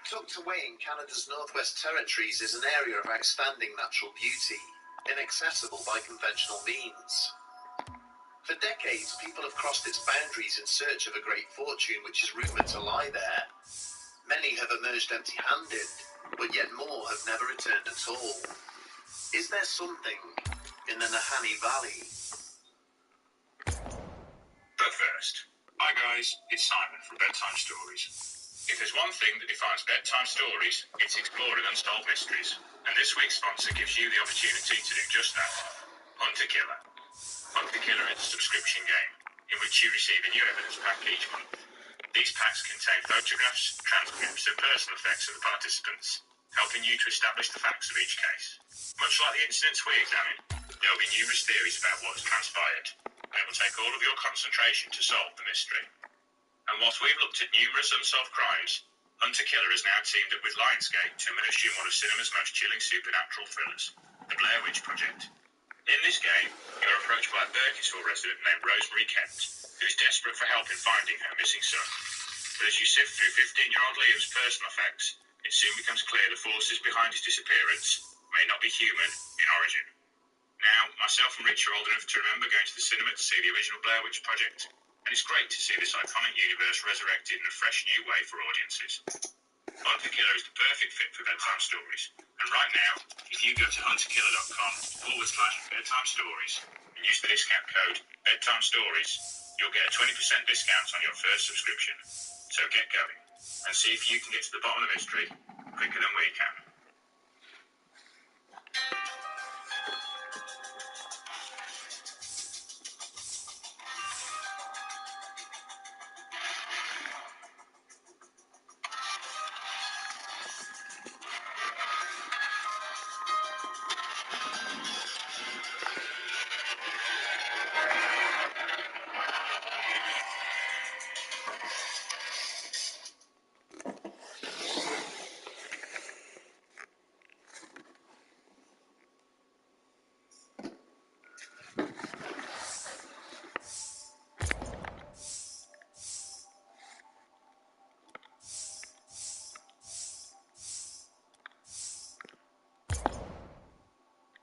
Tucked away in Canada's Northwest Territories is an area of outstanding natural beauty, inaccessible by conventional means. For decades, people have crossed its boundaries in search of a great fortune which is rumoured to lie there. Many have emerged empty-handed, but yet more have never returned at all. Is there something in the Nahanni Valley? But first, hi guys, it's Simon from Bedtime Stories. If there's one thing that defines bedtime stories, it's exploring unsolved mysteries. And this week's sponsor gives you the opportunity to do just that. Hunt a Killer. Hunt a Killer is a subscription game in which you receive a new evidence pack each month. These packs contain photographs, transcripts and personal effects of the participants, helping you to establish the facts of each case. Much like the incidents we examine, there will be numerous theories about what has transpired, and it will take all of your concentration to solve the mystery. And whilst we've looked at numerous unsolved crimes, Hunt a Killer has now teamed up with Lionsgate to administer one of cinema's most chilling supernatural thrillers, The Blair Witch Project. In this game, you're approached by a Birkensville resident named Rosemary Kent, who is desperate for help in finding her missing son. But as you sift through 15-year-old Liam's personal effects, it soon becomes clear the forces behind his disappearance may not be human in origin. Now, myself and Rich are old enough to remember going to the cinema to see the original Blair Witch Project, and it's great to see this iconic universe resurrected in a fresh new way for audiences. Hunt a Killer is the perfect fit for bedtime stories, and right now, if you go to huntakiller.com/bedtime stories and use the discount code bedtime stories, you'll get a 20% discount on your first subscription. So get going and see if you can get to the bottom of the mystery quicker than we can.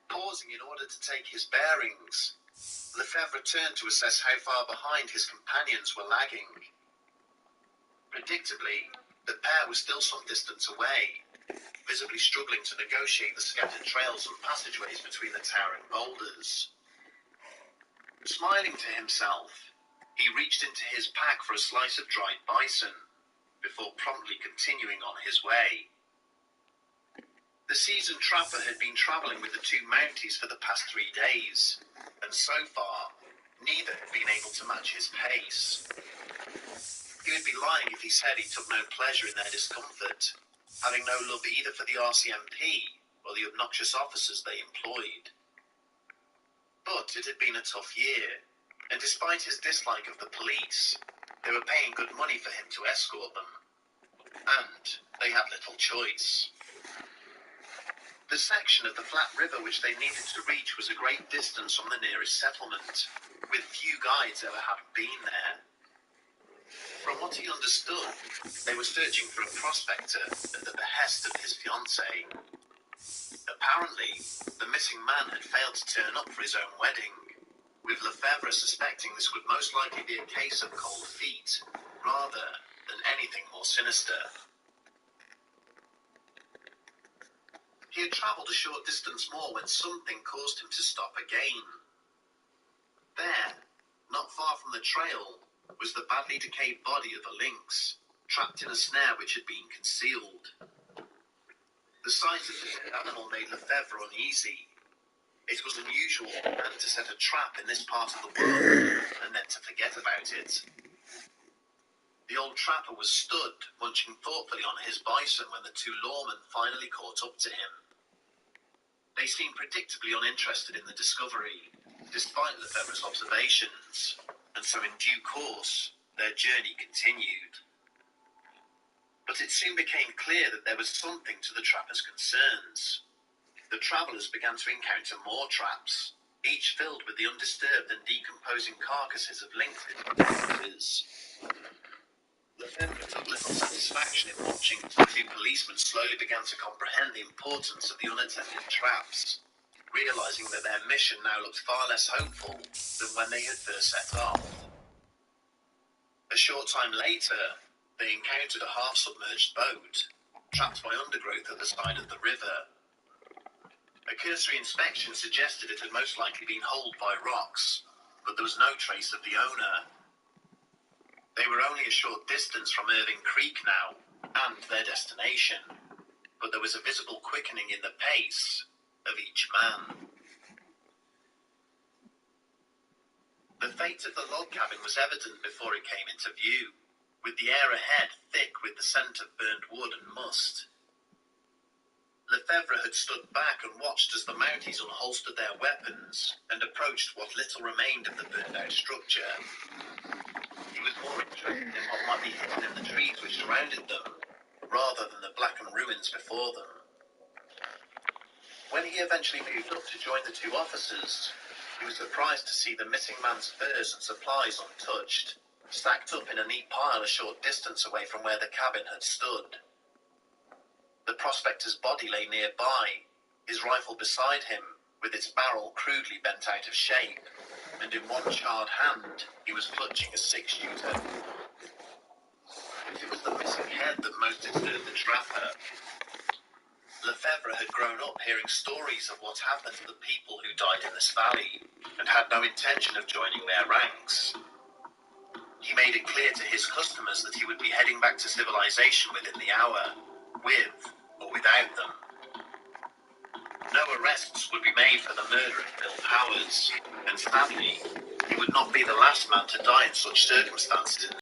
Pausing in order to take his bearings, Lefebvre returned to assess how far behind his companions were lagging. Predictably, the pair was still some distance away, visibly struggling to negotiate the scattered trails and passageways between the towering boulders. Smiling to himself, he reached into his pack for a slice of dried bison, before promptly continuing on his way. The seasoned trapper had been travelling with the two Mounties for the past 3 days, and so far, neither had been able to match his pace. He would be lying if he said he took no pleasure in their discomfort, having no love either for the RCMP or the obnoxious officers they employed. But it had been a tough year, and despite his dislike of the police, they were paying good money for him to escort them, and they had little choice. The section of the flat river which they needed to reach was a great distance from the nearest settlement, with few guides ever having been there. From what he understood, they were searching for a prospector at the behest of his fiancée. Apparently, the missing man had failed to turn up for his own wedding, with Lefebvre suspecting this would most likely be a case of cold feet, rather than anything more sinister. He had travelled a short distance more when something caused him to stop again. There, not far from the trail, was the badly decayed body of a lynx, trapped in a snare which had been concealed. The sight of the dead animal made Lefebvre uneasy. It was unusual for a man to set a trap in this part of the world, and then to forget about it. The old trapper was stood, munching thoughtfully on his bison when the two lawmen finally caught up to him. They seemed predictably uninterested in the discovery, despite Lefebvre's observations, and so in due course, their journey continued. But it soon became clear that there was something to the trappers' concerns. The travellers began to encounter more traps, each filled with the undisturbed and decomposing carcasses of lynxes. Lefebvre took little satisfaction in watching as the two policemen slowly began to comprehend the importance of the unattended traps, realizing that their mission now looked far less hopeful than when they had first set off. A short time later, they encountered a half-submerged boat, trapped by undergrowth at the side of the river. A cursory inspection suggested it had most likely been holed by rocks, but there was no trace of the owner. They were only a short distance from Irving Creek now, and their destination, but there was a visible quickening in the pace of each man. The fate of the log cabin was evident before it came into view, with the air ahead thick with the scent of burnt wood and must. Lefebvre had stood back and watched as the Mounties unholstered their weapons and approached what little remained of the burned-out structure. He was more interested in what might be hidden in the trees which surrounded them, rather than the blackened ruins before them. When he eventually moved up to join the two officers, he was surprised to see the missing man's furs and supplies untouched, stacked up in a neat pile a short distance away from where the cabin had stood. The prospector's body lay nearby, his rifle beside him, with its barrel crudely bent out of shape, and in one charred hand he was clutching a six-shooter. It was the missing head that most disturbed the trapper. Lefebvre had grown up hearing stories of what happened to the people who died in this valley, and had no intention of joining their ranks. He made it clear to his customers that he would be heading back to civilization within the hour, with or without them. No arrests would be made for the murder of Bill Powers, and sadly, he would not be the last man to die in such circumstances.